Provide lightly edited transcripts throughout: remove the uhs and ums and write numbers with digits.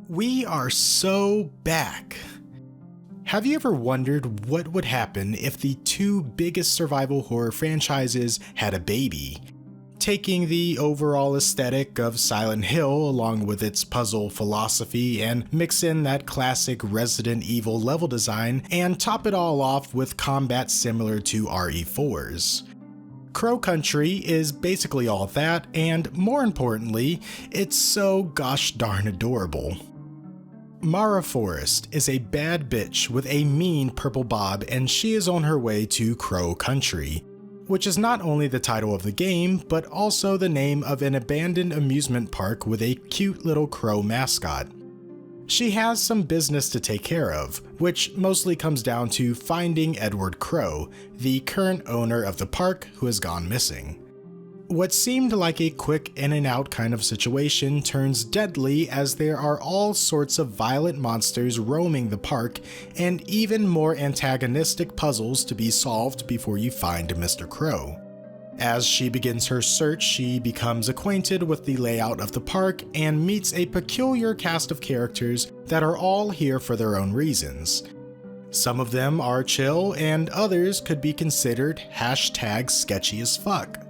We are so back. Have you ever wondered what would happen if the two biggest survival horror franchises had a baby? Taking the overall aesthetic of Silent Hill along with its puzzle philosophy and mix in that classic Resident Evil level design and top it all off with combat similar to RE4's. Crow Country is basically all that, and more importantly, it's so gosh darn adorable. Mara Forrest is a bad bitch with a mean purple bob, and she is on her way to Crow Country, which is not only the title of the game, but also the name of an abandoned amusement park with a cute little crow mascot. She has some business to take care of, which mostly comes down to finding Edward Crow, the current owner of the park who has gone missing. What seemed like a quick in and out kind of situation turns deadly as there are all sorts of violent monsters roaming the park and even more antagonistic puzzles to be solved before you find Mr. Crow. As she begins her search, she becomes acquainted with the layout of the park and meets a peculiar cast of characters that are all here for their own reasons. Some of them are chill and others could be considered #sketchy as fuck.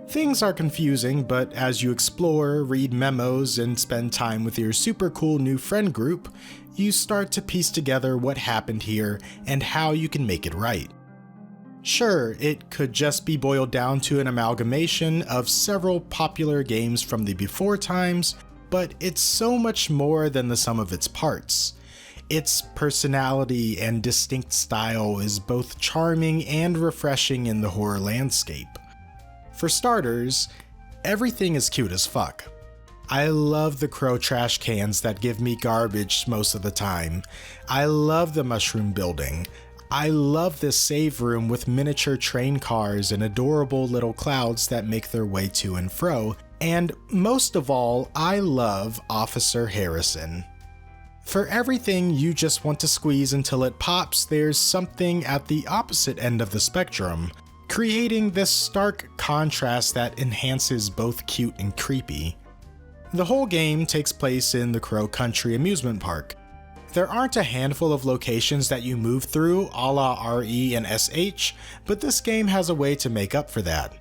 Things are confusing, but as you explore, read memos, and spend time with your super cool new friend group, you start to piece together what happened here and how you can make it right. Sure, it could just be boiled down to an amalgamation of several popular games from the before times, but it's so much more than the sum of its parts. Its personality and distinct style is both charming and refreshing in the horror landscape. For starters, everything is cute as fuck. I love the crow trash cans that give me garbage most of the time. I love the mushroom building. I love this save room with miniature train cars and adorable little clouds that make their way to and fro. And most of all, I love Officer Harrison. For everything you just want to squeeze until it pops, there's something at the opposite end of the spectrum, creating this stark contrast that enhances both cute and creepy. The whole game takes place in the Crow Country amusement park. There aren't a handful of locations that you move through a la RE and SH, but this game has a way to make up for that.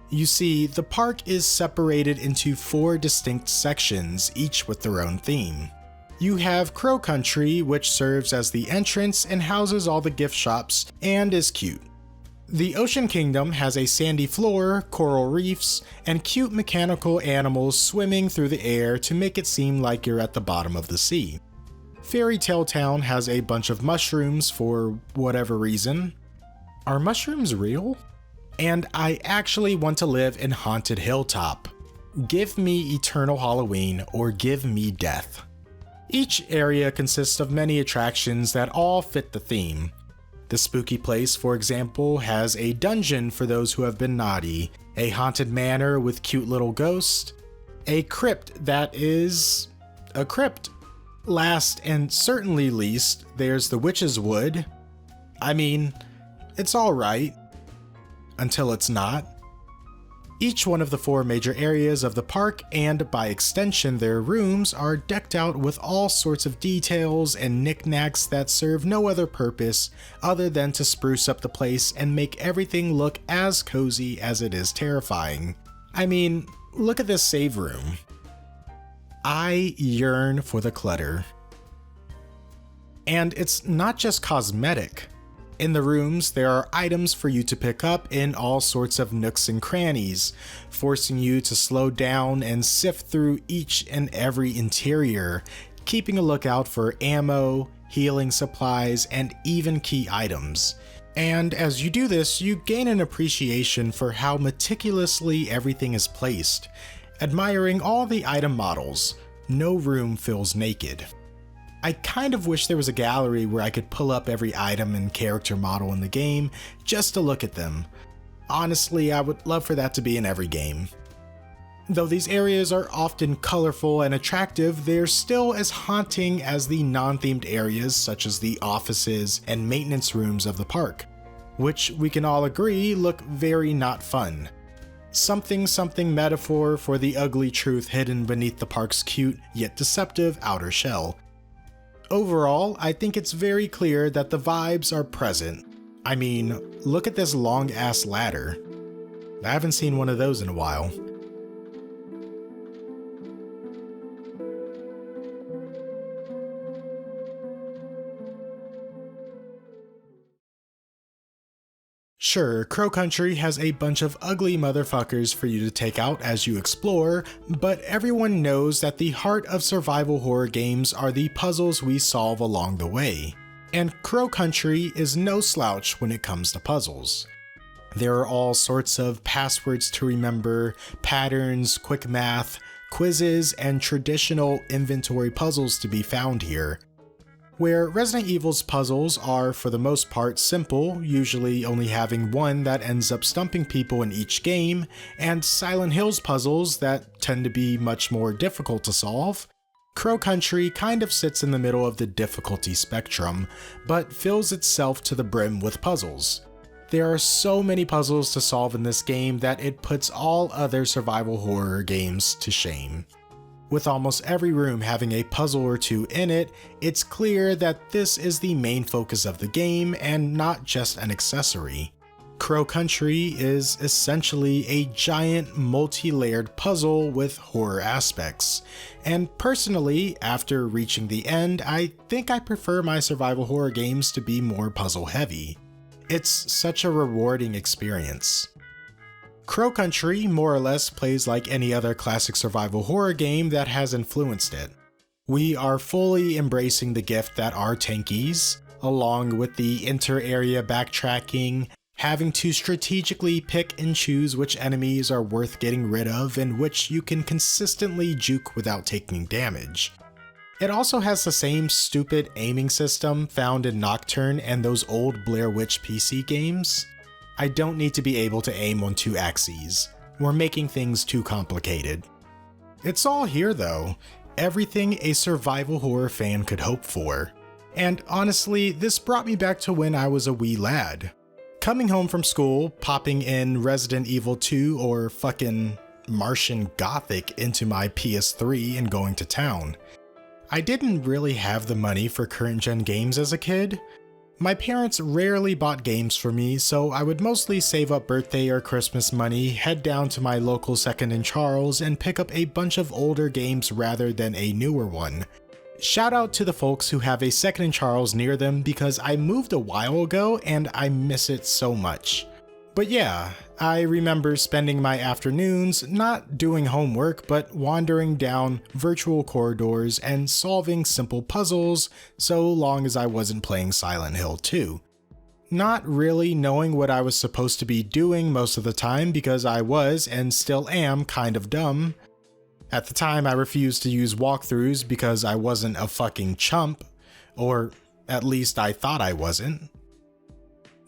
You see, the park is separated into 4 distinct sections, each with their own theme. You have Crow Country, which serves as the entrance and houses all the gift shops, and is cute. The Ocean Kingdom has a sandy floor, coral reefs, and cute mechanical animals swimming through the air to make it seem like you're at the bottom of the sea. Fairy Tale Town has a bunch of mushrooms for whatever reason. Are mushrooms real? And I actually want to live in Haunted Hilltop. Give me Eternal Halloween or give me death. Each area consists of many attractions that all fit the theme. The spooky place, for example, has a dungeon for those who have been naughty, a haunted manor with cute little ghosts, a crypt that is a crypt. Last and certainly least, there's the Witch's Wood. I mean, it's alright. Until it's not. Each one of the 4 major areas of the park, and by extension their rooms, are decked out with all sorts of details and knickknacks that serve no other purpose other than to spruce up the place and make everything look as cozy as it is terrifying. I mean, look at this save room. I yearn for the clutter. And it's not just cosmetic. In the rooms, there are items for you to pick up in all sorts of nooks and crannies, forcing you to slow down and sift through each and every interior, keeping a lookout for ammo, healing supplies, and even key items. And as you do this, you gain an appreciation for how meticulously everything is placed. Admiring all the item models, no room feels naked. I kind of wish there was a gallery where I could pull up every item and character model in the game just to look at them. Honestly, I would love for that to be in every game. Though these areas are often colorful and attractive, they're still as haunting as the non-themed areas such as the offices and maintenance rooms of the park, which we can all agree look very not fun. something something metaphor for the ugly truth hidden beneath the park's cute yet deceptive outer shell. Overall, I think it's very clear that the vibes are present. I mean, look at this long ass ladder. I haven't seen one of those in a while. Sure, Crow Country has a bunch of ugly motherfuckers for you to take out as you explore, but everyone knows that the heart of survival horror games are the puzzles we solve along the way. And Crow Country is no slouch when it comes to puzzles. There are all sorts of passwords to remember, patterns, quick math, quizzes, and traditional inventory puzzles to be found here. Where Resident Evil's puzzles are for the most part simple, usually only having one that ends up stumping people in each game, and Silent Hill's puzzles that tend to be much more difficult to solve, Crow Country kind of sits in the middle of the difficulty spectrum, but fills itself to the brim with puzzles. There are so many puzzles to solve in this game that it puts all other survival horror games to shame. With almost every room having a puzzle or two in it, it's clear that this is the main focus of the game and not just an accessory. Crow Country is essentially a giant multi-layered puzzle with horror aspects, and personally, after reaching the end, I think I prefer my survival horror games to be more puzzle heavy. It's such a rewarding experience. Crow Country more or less plays like any other classic survival horror game that has influenced it. We are fully embracing the gift that are tankies, along with the inter-area backtracking, having to strategically pick and choose which enemies are worth getting rid of and which you can consistently juke without taking damage. It also has the same stupid aiming system found in Nocturne and those old Blair Witch PC games. I don't need to be able to aim on two axes. We're making things too complicated. It's all here though, everything a survival horror fan could hope for. And honestly, this brought me back to when I was a wee lad. Coming home from school, popping in Resident Evil 2 or fucking Martian Gothic into my PS3 and going to town. I didn't really have the money for current gen games as a kid. My parents rarely bought games for me, so I would mostly save up birthday or Christmas money, head down to my local Second and Charles, and pick up a bunch of older games rather than a newer one. Shout out to the folks who have a Second and Charles near them because I moved a while ago and I miss it so much. But yeah, I remember spending my afternoons not doing homework but wandering down virtual corridors and solving simple puzzles so long as I wasn't playing Silent Hill 2. Not really knowing what I was supposed to be doing most of the time because I was and still am kind of dumb. At the time I refused to use walkthroughs because I wasn't a fucking chump, or at least I thought I wasn't.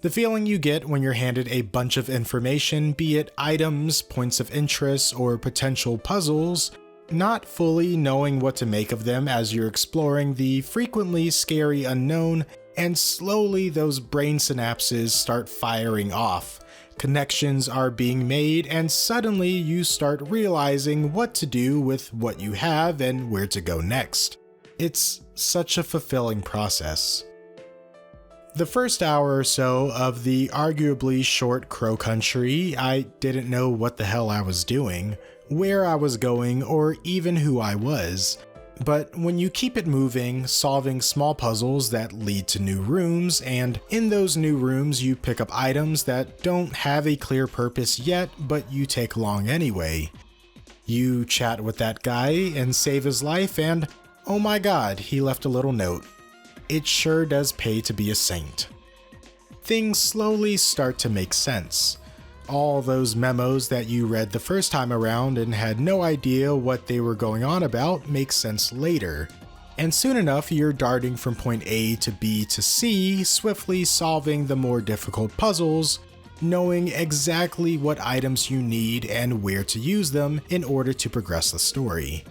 The feeling you get when you're handed a bunch of information, be it items, points of interest, or potential puzzles, not fully knowing what to make of them as you're exploring the frequently scary unknown, and slowly those brain synapses start firing off. Connections are being made, and suddenly you start realizing what to do with what you have and where to go next. It's such a fulfilling process. The first hour or so of the arguably short Crow Country, I didn't know what the hell I was doing, where I was going, or even who I was. But when you keep it moving, solving small puzzles that lead to new rooms, and in those new rooms you pick up items that don't have a clear purpose yet, but you take along anyway. You chat with that guy and save his life, and oh my god, he left a little note. It sure does pay to be a saint. Things slowly start to make sense. All those memos that you read the first time around and had no idea what they were going on about make sense later. And soon enough you're darting from point A to B to C, swiftly solving the more difficult puzzles, knowing exactly what items you need and where to use them in order to progress the story.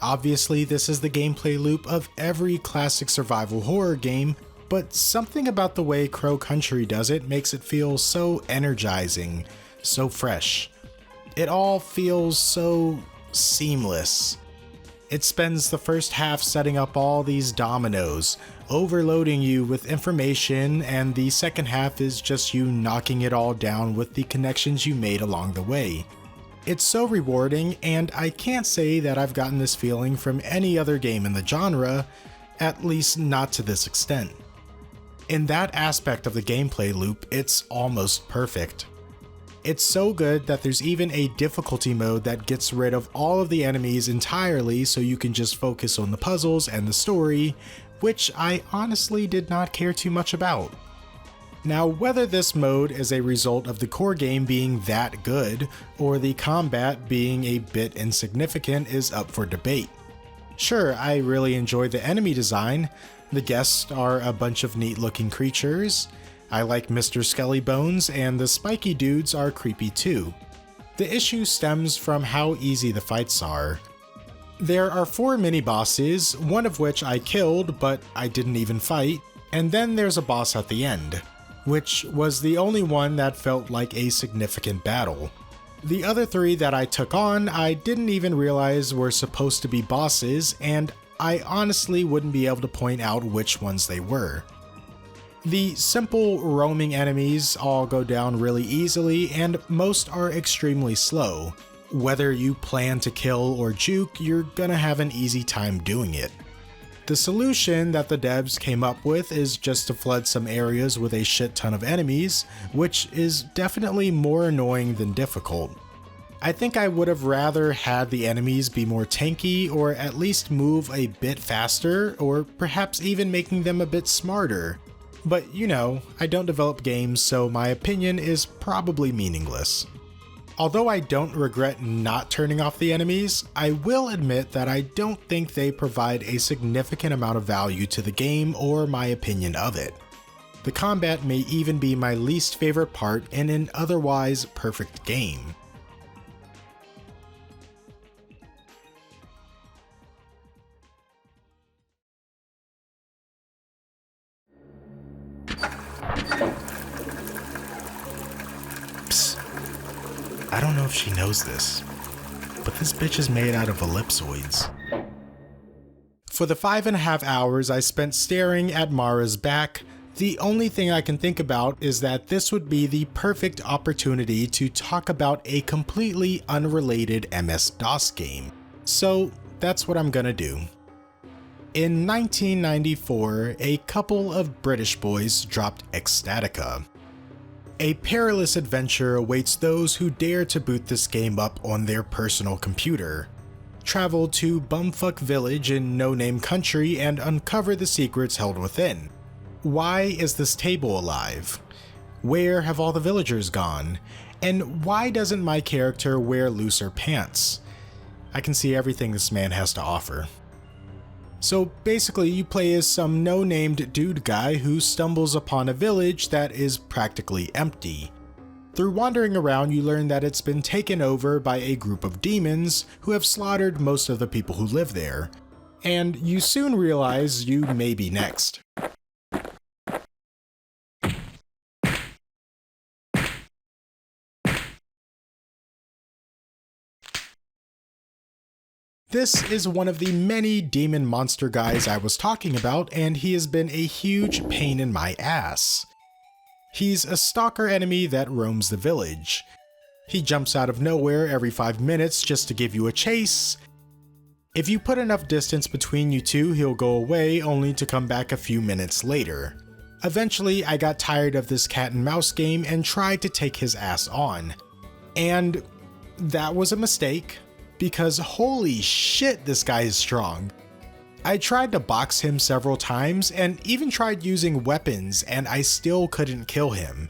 Obviously, this is the gameplay loop of every classic survival horror game, but something about the way Crow Country does it makes it feel so energizing, so fresh. It all feels so seamless. It spends the first half setting up all these dominoes, overloading you with information, and the second half is just you knocking it all down with the connections you made along the way. It's so rewarding, and I can't say that I've gotten this feeling from any other game in the genre, at least not to this extent. In that aspect of the gameplay loop, it's almost perfect. It's so good that there's even a difficulty mode that gets rid of all of the enemies entirely so you can just focus on the puzzles and the story, which I honestly did not care too much about. Now, whether this mode is a result of the core game being that good, or the combat being a bit insignificant is up for debate. Sure, I really enjoy the enemy design. The guests are a bunch of neat looking creatures. I like Mr. Skelly Bones, and the spiky dudes are creepy too. The issue stems from how easy the fights are. There are 4 mini-bosses, one of which I killed, but I didn't even fight, and then there's a boss at the end, which was the only one that felt like a significant battle. The other 3 that I took on, I didn't even realize were supposed to be bosses, and I honestly wouldn't be able to point out which ones they were. The simple roaming enemies all go down really easily, and most are extremely slow. Whether you plan to kill or juke, you're gonna have an easy time doing it. The solution that the devs came up with is just to flood some areas with a shit ton of enemies, which is definitely more annoying than difficult. I think I would have rather had the enemies be more tanky, or at least move a bit faster, or perhaps even making them a bit smarter. But you know, I don't develop games, so my opinion is probably meaningless. Although I don't regret not turning off the enemies, I will admit that I don't think they provide a significant amount of value to the game or my opinion of it. The combat may even be my least favorite part in an otherwise perfect game. I don't know if she knows this, but this bitch is made out of ellipsoids. For the 5.5 hours I spent staring at Mara's back, the only thing I can think about is that this would be the perfect opportunity to talk about a completely unrelated MS-DOS game. So that's what I'm gonna do. In 1994, a couple of British boys dropped Ecstatica. A perilous adventure awaits those who dare to boot this game up on their personal computer. Travel to Bumfuck Village in No Name Country and uncover the secrets held within. Why is this table alive? Where have all the villagers gone? And why doesn't my character wear looser pants? I can see everything this man has to offer. So basically you play as some no-named dude guy who stumbles upon a village that is practically empty. Through wandering around you learn that it's been taken over by a group of demons who have slaughtered most of the people who live there. And you soon realize you may be next. This is one of the many demon monster guys I was talking about, and he has been a huge pain in my ass. He's a stalker enemy that roams the village. He jumps out of nowhere every 5 minutes just to give you a chase. If you put enough distance between you two, he'll go away only to come back a few minutes later. Eventually, I got tired of this cat and mouse game and tried to take his ass on. And that was a mistake. Because holy shit, this guy is strong. I tried to box him several times and even tried using weapons, and I still couldn't kill him.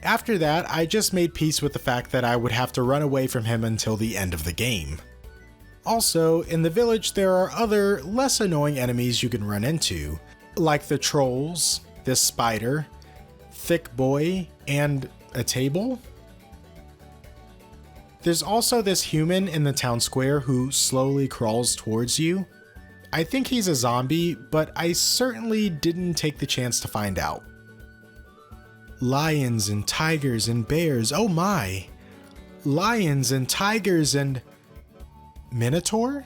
After that, I just made peace with the fact that I would have to run away from him until the end of the game. Also, in the village there are other, less annoying enemies you can run into, like the trolls, this spider, Thick Boy, and a table? There's also this human in the town square who slowly crawls towards you. I think he's a zombie, but I certainly didn't take the chance to find out. Lions and tigers and bears, oh my! lions and tigers and... Minotaur?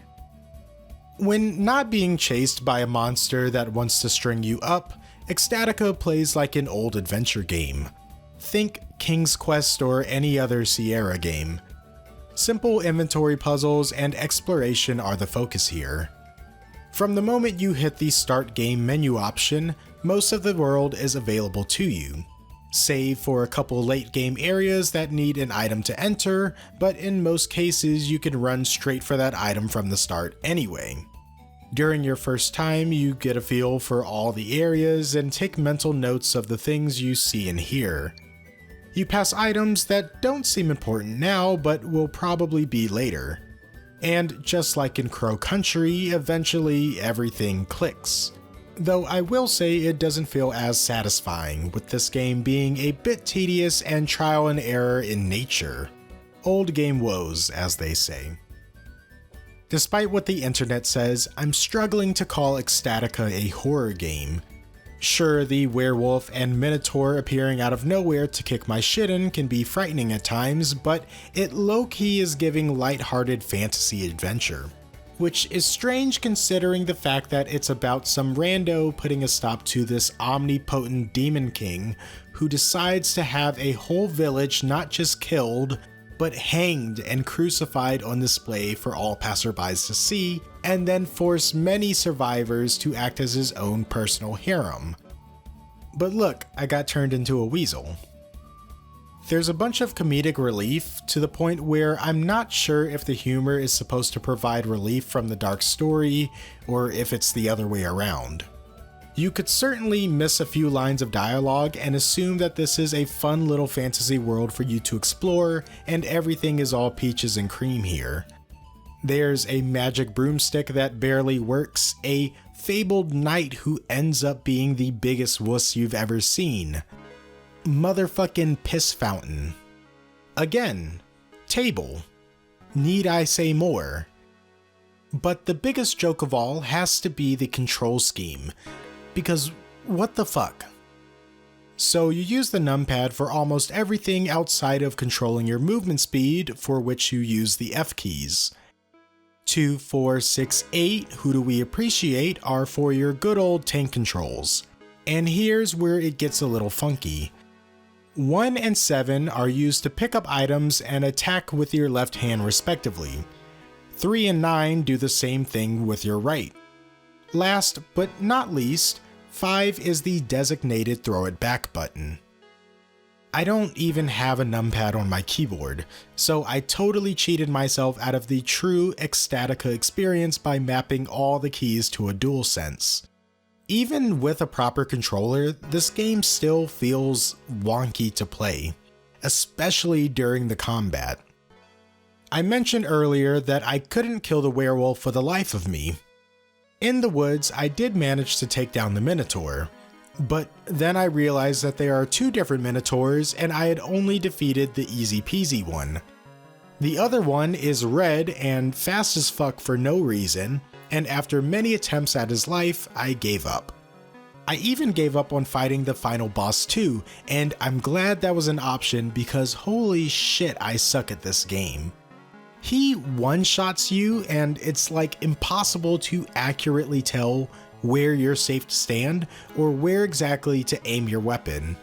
When not being chased by a monster that wants to string you up, Ecstatica plays like an old adventure game. Think King's Quest or any other Sierra game. Simple inventory puzzles and exploration are the focus here. From the moment you hit the Start Game menu option, most of the world is available to you, save for a couple late game areas that need an item to enter, but in most cases you can run straight for that item from the start anyway. During your first time, you get a feel for all the areas and take mental notes of the things you see and hear. You pass items that don't seem important now, but will probably be later. And just like in Crow Country, eventually everything clicks. Though I will say it doesn't feel as satisfying, with this game being a bit tedious and trial and error in nature. Old game woes, as they say. Despite what the internet says, I'm struggling to call Ecstatica a horror game. Sure, the werewolf and minotaur appearing out of nowhere to kick my shit in can be frightening at times, but it low-key is giving light-hearted fantasy adventure. Which is strange considering the fact that it's about some rando putting a stop to this omnipotent demon king who decides to have a whole village not just killed, but hanged and crucified on display for all passerbys to see, and then force many survivors to act as his own personal harem. But look, I got turned into a weasel. There's a bunch of comedic relief to the point where I'm not sure if the humor is supposed to provide relief from the dark story, or if it's the other way around. You could certainly miss a few lines of dialogue and assume that this is a fun little fantasy world for you to explore, and everything is all peaches and cream here. There's a magic broomstick that barely works, a fabled knight who ends up being the biggest wuss you've ever seen. Motherfucking piss fountain. Again, table. Need I say more? But the biggest joke of all has to be the control scheme. Because what the fuck? So you use the numpad for almost everything outside of controlling your movement speed, for which you use the F keys. 2, 4, 6, 8, who do we appreciate, are for your good old tank controls. And here's where it gets a little funky. 1 and 7 are used to pick up items and attack with your left hand respectively. 3 and 9 do the same thing with your right. Last but not least, 5 is the designated throw it back button. I don't even have a numpad on my keyboard, so I totally cheated myself out of the true Ecstatica experience by mapping all the keys to a DualSense. Even with a proper controller, this game still feels wonky to play, especially during the combat. I mentioned earlier that I couldn't kill the werewolf for the life of me. In the woods, I did manage to take down the minotaur, but then I realized that there are 2 different minotaurs and I had only defeated the easy peasy one. The other one is red and fast as fuck for no reason, and after many attempts at his life, I gave up. I even gave up on fighting the final boss too, and I'm glad that was an option because holy shit, I suck at this game. He one-shots you and it's like impossible to accurately tell where you're safe to stand or where exactly to aim your weapon.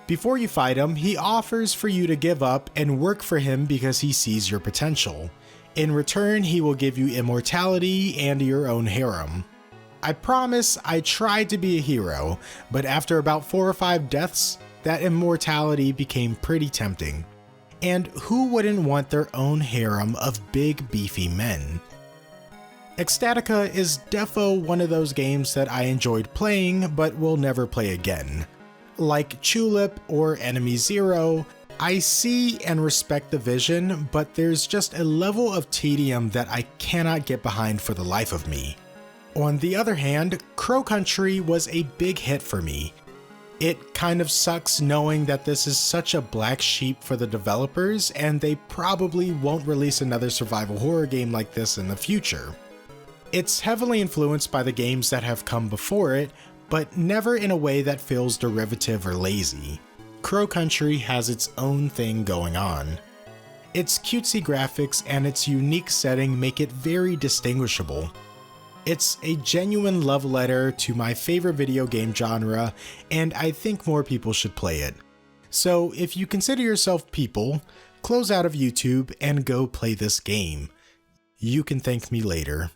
Before you fight him, he offers for you to give up and work for him because he sees your potential. In return, he will give you immortality and your own harem. I promise I tried to be a hero, but after about 4 or 5 deaths, that immortality became pretty tempting. And who wouldn't want their own harem of big beefy men? Ecstatica is defo one of those games that I enjoyed playing but will never play again. Like Tulip or Enemy Zero, I see and respect the vision, but there's just a level of tedium that I cannot get behind for the life of me. On the other hand, Crow Country was a big hit for me. It kind of sucks knowing that this is such a black sheep for the developers and they probably won't release another survival horror game like this in the future. It's heavily influenced by the games that have come before it, but never in a way that feels derivative or lazy. Crow Country has its own thing going on. Its cutesy graphics and its unique setting make it very distinguishable. It's a genuine love letter to my favorite video game genre, and I think more people should play it. So if you consider yourself people, close out of YouTube and go play this game. You can thank me later.